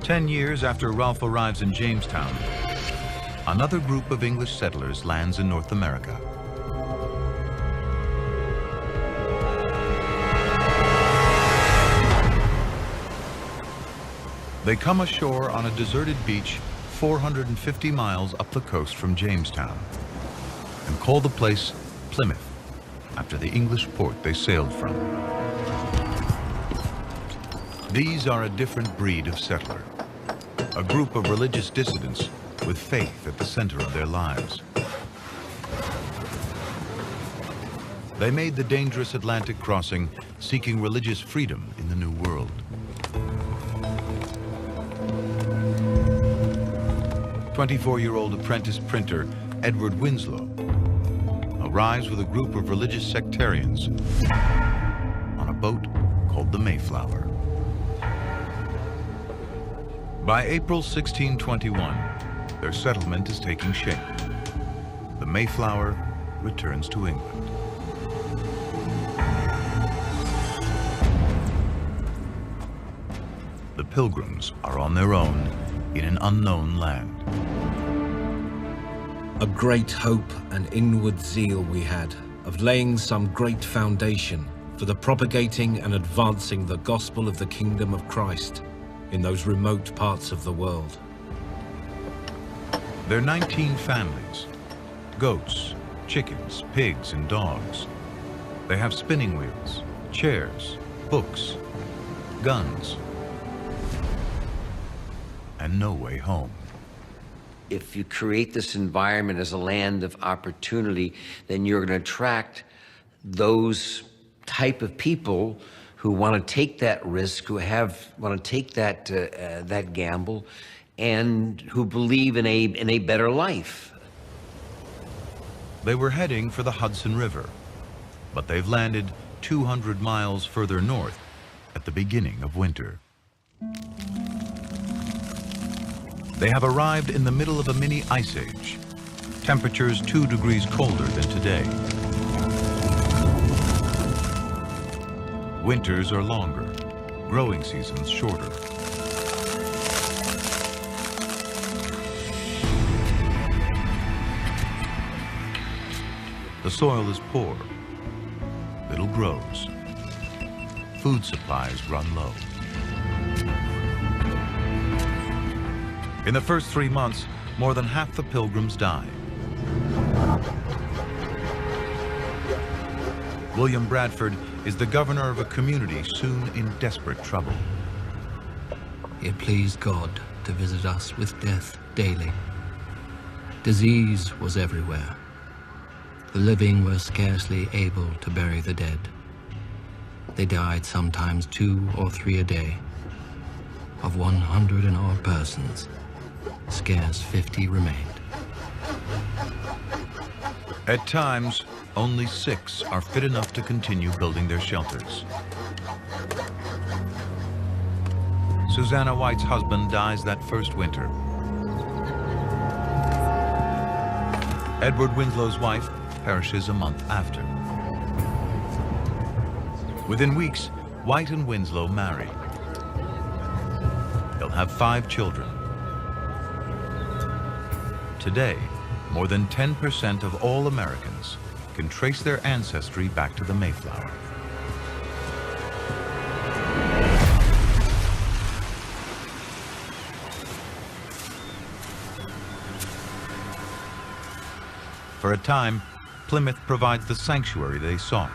10 years after Ralph arrives in Jamestown, another group of English settlers lands in North America. They come ashore on a deserted beach 450 miles up the coast from Jamestown and call the place Plymouth, after the English port they sailed from. These are a different breed of settler, a group of religious dissidents with faith at the center of their lives. They made the dangerous Atlantic crossing seeking religious freedom in the New World. "24-year-old apprentice printer Edward Winslow arrives with a group of religious sectarians on a boat called the Mayflower. By April 1621, their settlement is taking shape. The Mayflower returns to England. The Pilgrims are on their own in an unknown land. A great hope and inward zeal we had of laying some great foundation for the propagating and advancing the gospel of the kingdom of Christ in those remote parts of the world. There are 19 families, goats, chickens, pigs, and dogs. They have spinning wheels, chairs, books, guns, and no way home. If you create this environment as a land of opportunity, then you're going to attract those type of people who want to take that risk, who want to take that gamble, and who believe in a better life. They were heading for the Hudson River, but they've landed 200 miles further north at the beginning of winter. They have arrived in the middle of a mini ice age, temperatures 2 degrees colder than today. Winters are longer, growing seasons shorter. The soil is poor, little grows. Food supplies run low. In the first 3 months, more than half the Pilgrims die. William Bradford is the governor of a community soon in desperate trouble. It pleased God to visit us with death daily. Disease was everywhere. The living were scarcely able to bury the dead. They died sometimes 2 or 3 a day. Of 100 and odd persons, scarce 50 remained. At times, only 6 are fit enough to continue building their shelters. Susanna White's husband dies that first winter. Edward Winslow's wife perishes a month after. Within weeks, White and Winslow marry. They'll have 5 children. Today, more than 10% of all Americans can trace their ancestry back to the Mayflower. For a time, Plymouth provides the sanctuary they sought.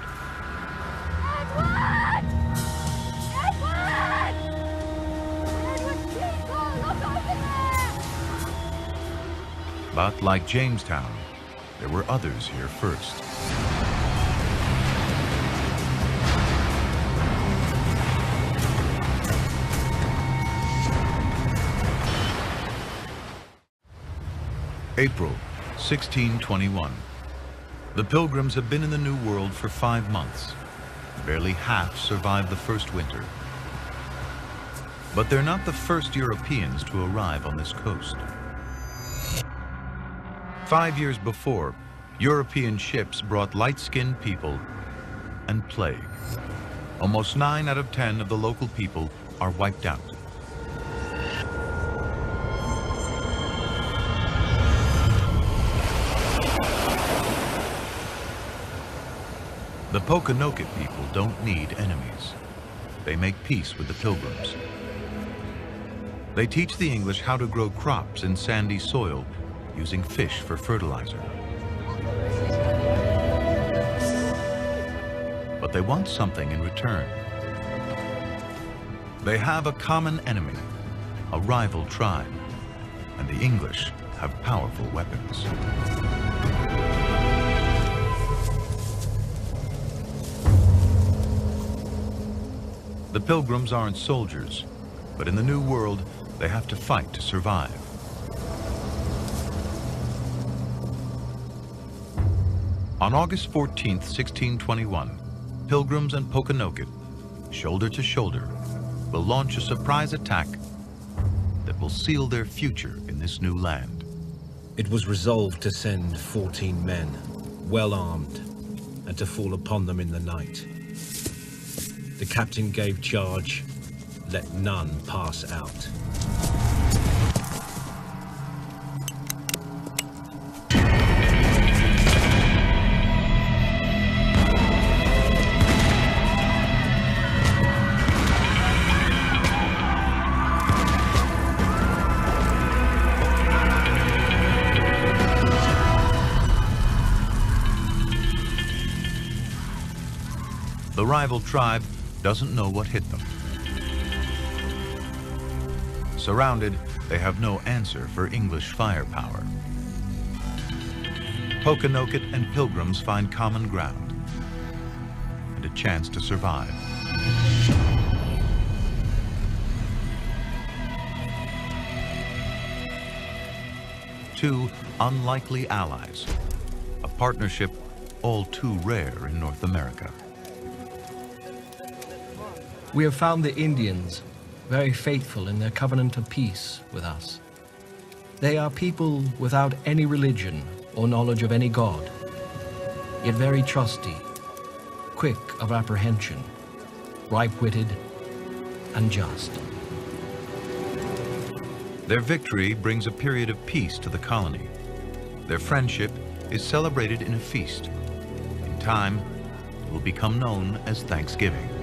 But like Jamestown, there were others here first. April 1621. The Pilgrims have been in the New World for 5 months. Barely half survived the first winter. But they're not the first Europeans to arrive on this coast. 5 years before, European ships brought light-skinned people and plague. Almost 9 out of 10 of the local people are wiped out. The Pokanoket people don't need enemies. They make peace with the Pilgrims. They teach the English how to grow crops in sandy soil using fish for fertilizer. But they want something in return. They have a common enemy, a rival tribe, and the English have powerful weapons. The Pilgrims aren't soldiers, but in the New World, they have to fight to survive. On August 14th, 1621, Pilgrims and Pokanoket, shoulder to shoulder, will launch a surprise attack that will seal their future in this new land. It was resolved to send 14 men, well armed, and to fall upon them in the night. The captain gave charge, let none pass out. The rival tribe doesn't know what hit them. Surrounded, they have no answer for English firepower. Pokanoket and Pilgrims find common ground and a chance to survive. Two unlikely allies, a partnership all too rare in North America. We have found the Indians very faithful in their covenant of peace with us. They are people without any religion or knowledge of any god, yet very trusty, quick of apprehension, ripe-witted, and just. Their victory brings a period of peace to the colony. Their friendship is celebrated in a feast. In time, it will become known as Thanksgiving.